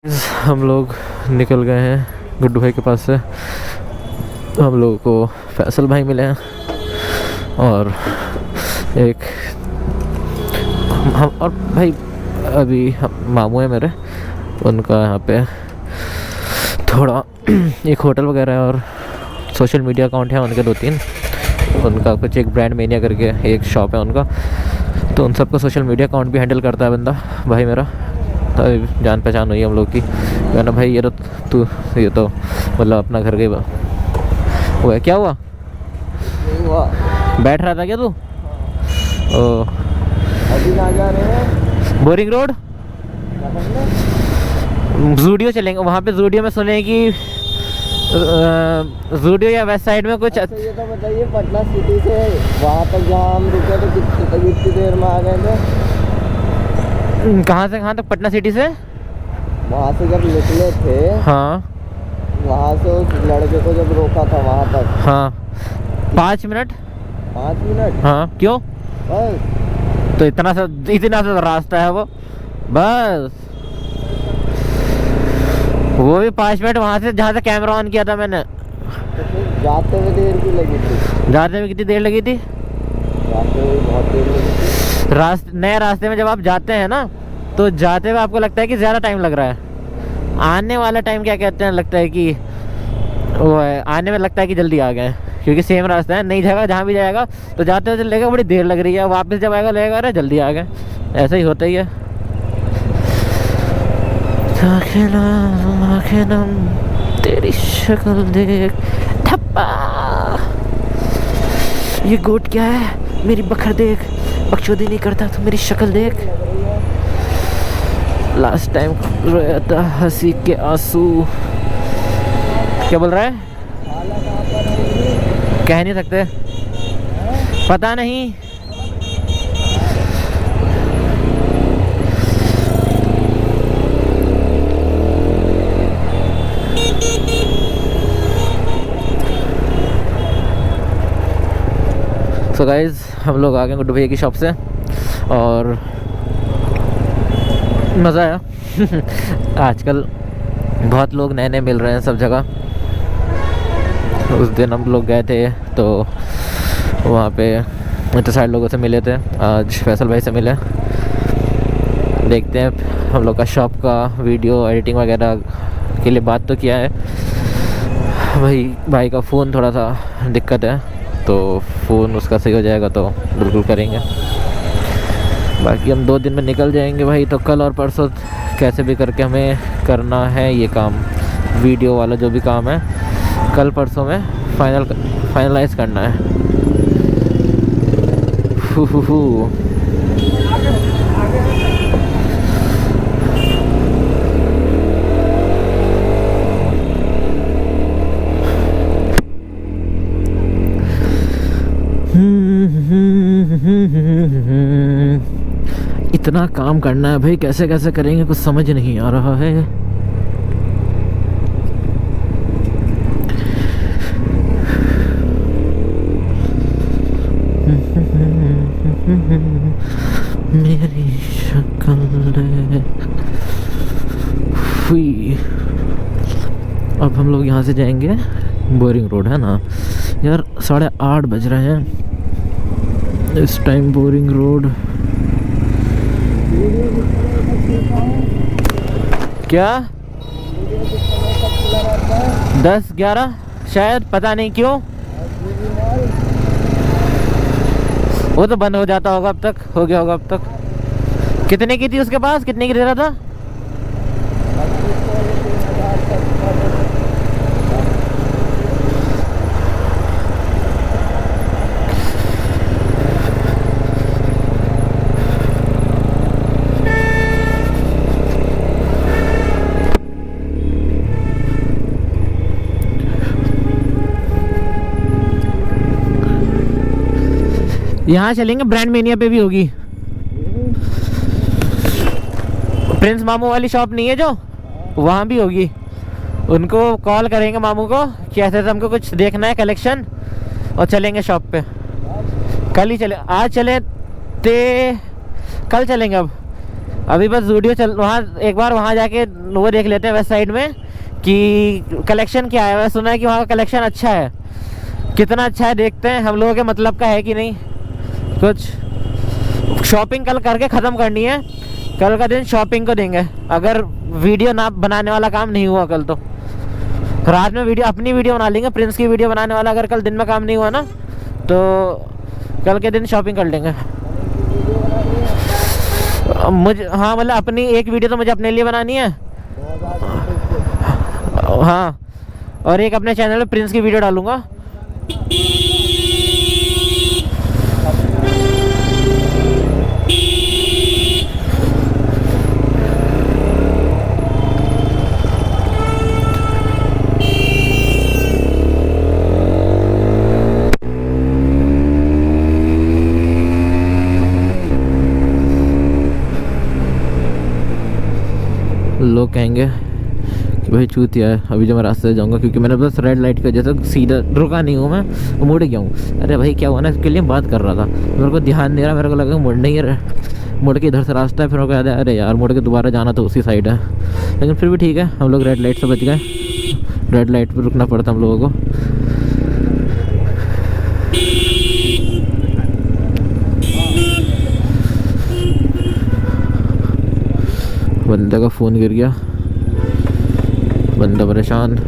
हम लोग निकल गए हैं गुड्डू भाई के पास से। हम लोगों को फैसल भाई मिले हैं और एक हम और भाई अभी मामू है मेरे, उनका यहाँ पे थोड़ा एक होटल वगैरह है और सोशल मीडिया अकाउंट है उनके 2-3। उनका कुछ एक ब्रांड मेनिया करके एक शॉप है उनका, तो उन सबका सोशल मीडिया अकाउंट भी हैंडल करता है बंदा भाई मेरा। तो जान पहचान हुई हम लोग की, कहना भाई ये तो मतलब अपना घर गई वो है। क्या हुआ? बैठ रहा था क्या तू? ओ अभी ना जा रहे हैं बोरिंग रोड जूडियो चलेंगे, वहाँ पे जूडियो में सुने कि जूडियो या वेस्ट साइड में कुछ। अच्छा ये तो बताइए, पटना सिटी से वहाँ तक जहाँ हम रुके थे कितनी देर में आ गए थे? कहाँ से कहाँ तक? पटना सिटी से वहाँ से जब निकले थे, हाँ, वहाँ से उस लड़के को जब रोका था वहाँ तक, हाँ 5 मिनट। 5 मिनट? हाँ क्यों? बस तो इतना सा रास्ता है वो, बस वो भी 5 मिनट वहाँ से जहाँ से कैमरा ऑन किया था मैंने। तो फिर जाते हुए देर की लगी थी? जाते में कितनी देर लगी थी? जाते हुए बहुत देर लगी थी। नए रास्ते में जब आप जाते हैं ना, तो जाते हुए आपको लगता है कि ज़्यादा टाइम लग रहा है। आने वाला टाइम क्या कहते हैं, लगता है कि वो है, आने में लगता है कि जल्दी आ गए, क्योंकि सेम रास्ता है। नई जगह जहाँ भी जाएगा तो जाते हुए लगेगा बड़ी देर लग रही है, वापस जब आएगा लगेगा अरे जल्दी आ गए। ऐसा ही होता ही है। तेरी शक्ल देख ठप्पा, ये गोट क्या है? मेरी बखर देख, बकचोदी नहीं करता तो मेरी शक्ल देख। लास्ट टाइम रोया था हंसी के आंसू। क्या बोल रहा है? कह नहीं सकते, पता नहीं। सो गाइज हम लोग आ गए गुड्डू भैया की शॉप से और मज़ा आया। आजकल बहुत लोग नए नए मिल रहे हैं सब जगह। उस दिन हम लोग गए थे तो वहाँ पे इतने सारे लोगों से मिले थे, आज फैसल भाई से मिले। देखते हैं हम लोग का शॉप का वीडियो एडिटिंग वगैरह के लिए बात तो किया है। भाई का फ़ोन थोड़ा सा दिक्कत है, तो फ़ोन उसका सही हो जाएगा तो बिल्कुल करेंगे। बाकी हम 2 दिन में निकल जाएंगे भाई, तो कल और परसों कैसे भी करके हमें करना है ये काम, वीडियो वाला जो भी काम है कल परसों में फाइनलाइज करना है। इतना काम करना है भाई, कैसे कैसे करेंगे कुछ समझ नहीं आ रहा है। मेरी शक्ल हुई। अब हम लोग यहाँ से जाएंगे, बोरिंग रोड है ना यार, 8:30 बज रहे हैं इस टाइम। बोरिंग रोड क्या 10-11 शायद, पता नहीं क्यों। वो तो बंद हो जाता होगा, अब तक हो गया होगा अब तक। कितने की थी उसके पास, कितने की दे रहा था? यहाँ चलेंगे, ब्रांड मेनिया पे भी होगी। प्रिंस मामू वाली शॉप नहीं है जो, वहाँ भी होगी। उनको कॉल करेंगे मामू को कि ऐसे हमको कुछ देखना है कलेक्शन, और चलेंगे शॉप पे। कल ही चले, आज चले ते कल चलेंगे। अब अभी बस वीडियो चल वहाँ एक बार वहाँ जाके वो देख लेते हैं वेस्ट साइड में कि कलेक्शन क्या है। मैंने सुना है कि वहाँ का कलेक्शन अच्छा है, कितना अच्छा है देखते हैं, हम लोगों के मतलब का है कि नहीं। कुछ शॉपिंग कल करके ख़त्म करनी है, कल का दिन शॉपिंग को देंगे। अगर वीडियो ना बनाने वाला काम नहीं हुआ कल तो रात में वीडियो, अपनी वीडियो बना लेंगे, प्रिंस की वीडियो बनाने वाला अगर कल दिन में काम नहीं हुआ ना तो कल के दिन शॉपिंग कर लेंगे। मुझे हाँ मतलब अपनी एक वीडियो तो मुझे अपने लिए बनानी है, हाँ, और एक अपने चैनल पे प्रिंस की वीडियो डालूंगा। लोग कहेंगे कि भाई चूतिया है अभी जो मैं रास्ते से जाऊँगा, क्योंकि मैंने बस रेड लाइट की वजह से सीधा रुका नहीं हूँ, मैं मुड़ गया हूँ। अरे भाई क्या हुआ ना, इसके लिए बात कर रहा था, मेरे को ध्यान नहीं रहा, मेरे को लगा मुड़ नहीं है, मुड़ के इधर से रास्ता है, फिर मेरे को याद है अरे यार मुड़ के दोबारा जाना तो उसी साइड है। लेकिन फिर भी ठीक है, हम लोग रेड लाइट से बच गए, रेड लाइट पर रुकना पड़ता हम लोगों को। बंदे का फ़ोन गिर गया, बंदा परेशान।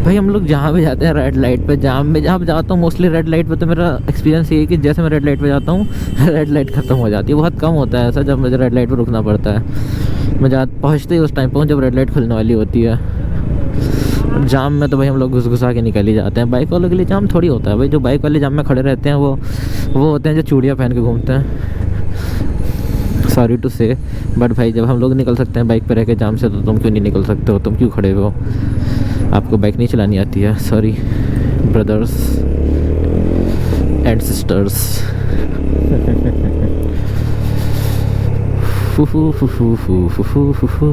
भाई हम लोग जहाँ भी जाते हैं रेड लाइट पे, जहाँ पे जाता हूँ मोस्टली रेड लाइट पे, तो मेरा एक्सपीरियंस ये है कि जैसे मैं रेड लाइट पे जाता हूँ रेड लाइट ख़त्म हो जाती है। बहुत कम होता है ऐसा जब मुझे रेड लाइट पे रुकना पड़ता है, मैं पहुँचते ही उस टाइम पर जब रेड लाइट खुलने वाली होती है। जाम में तो भाई हम लोग घुसा के निकल ही जाते हैं। बाइक वालों के लिए जाम थोड़ी होता है भाई, जो बाइक वाले जाम में खड़े रहते हैं वो होते हैं जो चूड़ियाँ पहन के घूमते हैं। सॉरी टू से बट भाई जब हम लोग निकल सकते हैं बाइक पे रह के जाम से, तो तुम क्यों नहीं निकल सकते हो? तुम क्यों खड़े हो? आपको बाइक नहीं चलानी आती है? Sorry brothers and sisters. फुफू फुफू फुफू फुफू।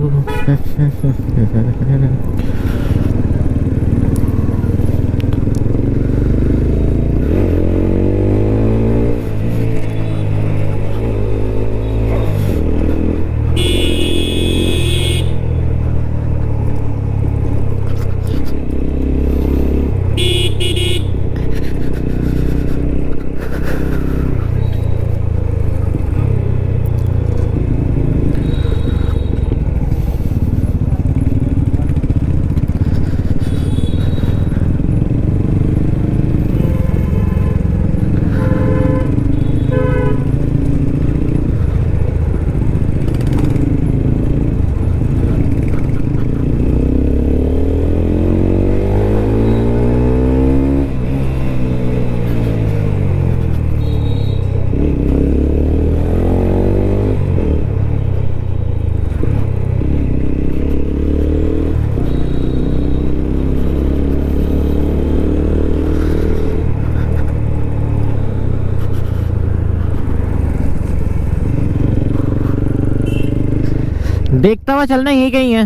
देखता हुआ चलना, यही कहीं है।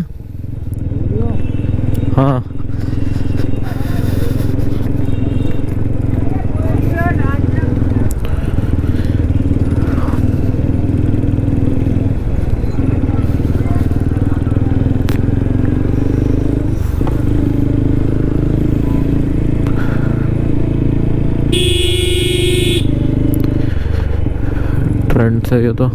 हाँ फ्रंट से ये तो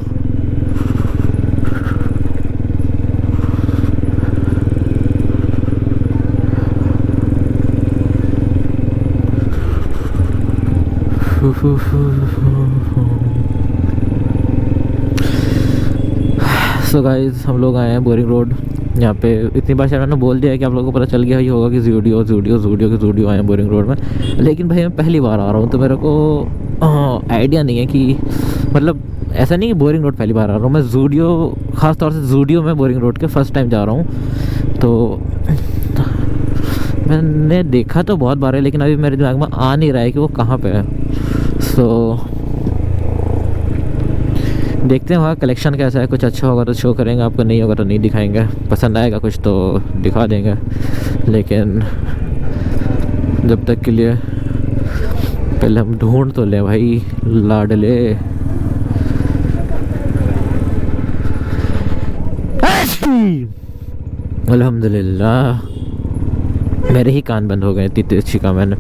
सो गाइस हम लोग आए हैं बोरिंग रोड। यहाँ पे इतनी बार शायद मैंने बोल दिया है कि आप लोगों को पता चल गया ही होगा कि ज़ूडियो आए हैं बोरिंग रोड में। लेकिन भाई मैं पहली बार आ रहा हूँ तो मेरे को आइडिया नहीं है कि मतलब ऐसा नहीं कि बोरिंग रोड पहली बार आ रहा हूँ मैं। ज़ूडियो ख़ास तौर से ज़ूडियो में बोरिंग रोड के फ़र्स्ट टाइम जा रहा हूँ। तो मैंने देखा तो बहुत बार है लेकिन अभी मेरे दिमाग में आ नहीं रहा है कि वो कहाँ पे है। सो देखते हैं वहाँ कलेक्शन कैसा है। कुछ अच्छा होगा तो शो करेंगे आपको, नहीं होगा तो नहीं दिखाएंगे। पसंद आएगा कुछ तो दिखा देंगे, लेकिन जब तक के लिए पहले हम ढूंढ तो लें भाई लाडले। अल्हम्दुलिल्लाह मेरे ही कान बंद हो गए इतनी तेज छींका मैंने।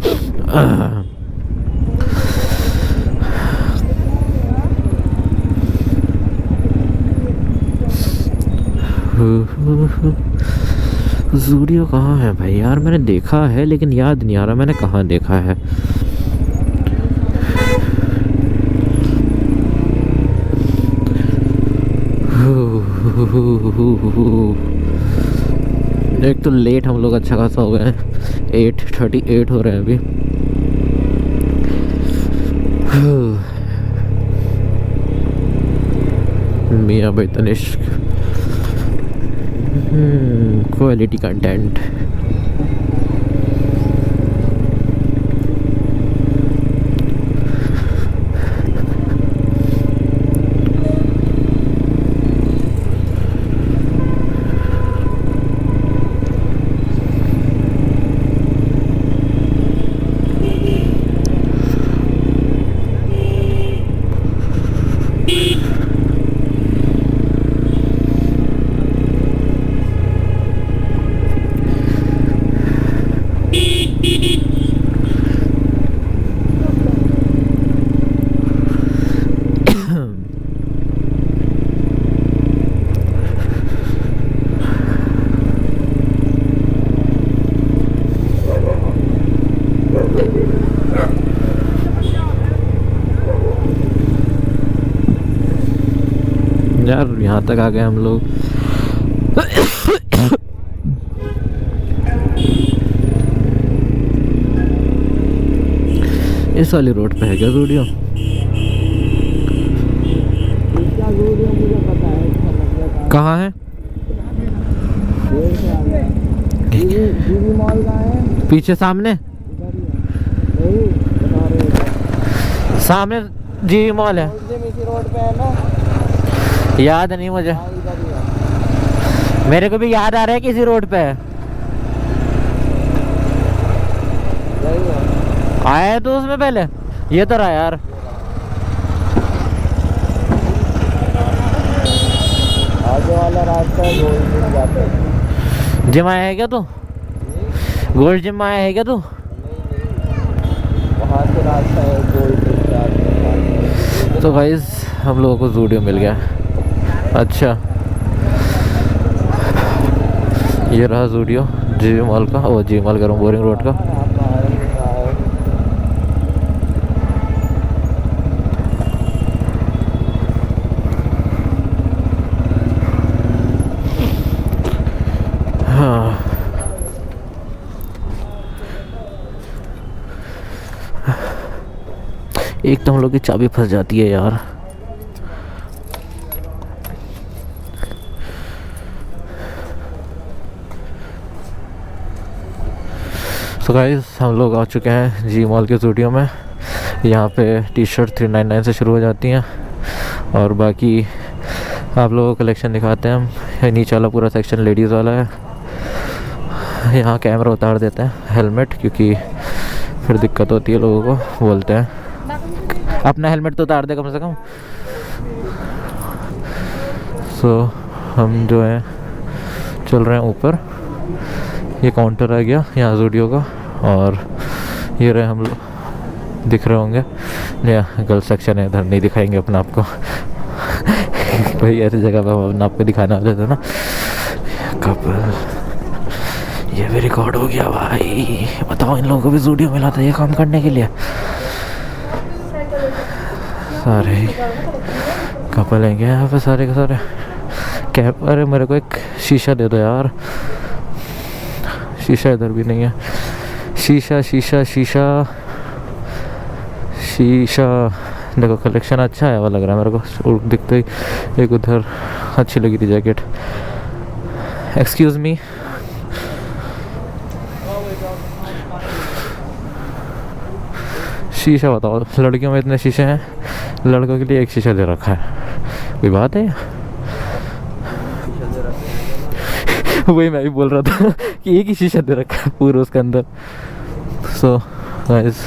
ज़ूडियो कहाँ है भाई यार? मैंने देखा है लेकिन याद नहीं आ रहा मैंने कहाँ देखा है। एक तो लेट हम लोग अच्छा खासा हो गए हैं, 8:38 हो रहे हैं अभी। मियाँ भाई तनिष्क क्वालिटी कंटेंट। यार यहाँ तक आ गए हम लोग। इस वाली रोड पे है क्या ज़ूडियो? कहाँ है? पीछे सामने सामने जी मॉल है। रोड पे है ना? याद नहीं मुझे, मेरे को भी याद आ रहा है किसी रोड पे है। आया तो उसमें पहले ये तो रहा यार। आगे वाला रास्ता है गोल्ड जिम जाते हैं। जिम आया है क्या तू? गोल्ड जिम आया है क्या तू? वहाँ से रास्ता है गोल्ड जिम जाते। तो गाइस हम लोगों को ज़ूडियो मिल गया। अच्छा ये रहा ज़ूडियो जी मॉल का। ओ जी मॉल करूँ बोरिंग रोड का। हाँ एक तो हम लोग की चाबी फंस जाती है यार। सो गाइस हम लोग आ चुके हैं जी मॉल के ज़ूडियो में। यहाँ पे टी शर्ट 399 से शुरू हो जाती हैं और बाकी आप लोगों को कलेक्शन दिखाते हैं हम। नीचे वाला पूरा सेक्शन लेडीज़ वाला है। यहाँ कैमरा उतार देते हैं, हेलमेट, क्योंकि फिर दिक्कत होती है लोगों को। बोलते हैं अपना हेलमेट तो उतार दे कम से कम। सो हम जो है चल रहे हैं ऊपर। ये काउंटर आ गया यहाँ ज़ूडियो का और ये रहे हम लोग, दिख रहे होंगे। या गर्ल्स सेक्शन है इधर, नहीं दिखाएंगे अपना आपको। भाई ऐसी जगह पे हम आपको दिखाना होता था ना कपल। ये भी रिकॉर्ड हो गया भाई। बताओ इन लोगों को भी स्टूडियो मिला था ये काम करने के लिए। सारे कपल हैं क्या यहाँ पे सारे के सारे। कैब, अरे मेरे को एक शीशा दे दो यार। शीशा इधर भी नहीं है। शीशा शीशा शीशा शीशा। देखो कलेक्शन अच्छा है, वो लग रहा है मेरे को। और दिखते ही एक उधर अच्छी लगी थी जैकेट। एक्सक्यूज़ मी, शीशा बताओ। लड़कियों में इतने शीशे हैं, लड़कों के लिए एक शीशा दे रखा है। कोई बात है? वही मैं भी बोल रहा था कि एक ही शीशा दे रखा है पूरा उसके अंदर। सो गाइस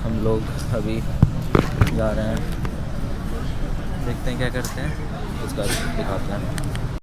हम लोग अभी जा रहे हैं, देखते हैं क्या करते हैं, उसका दिखाते हैं।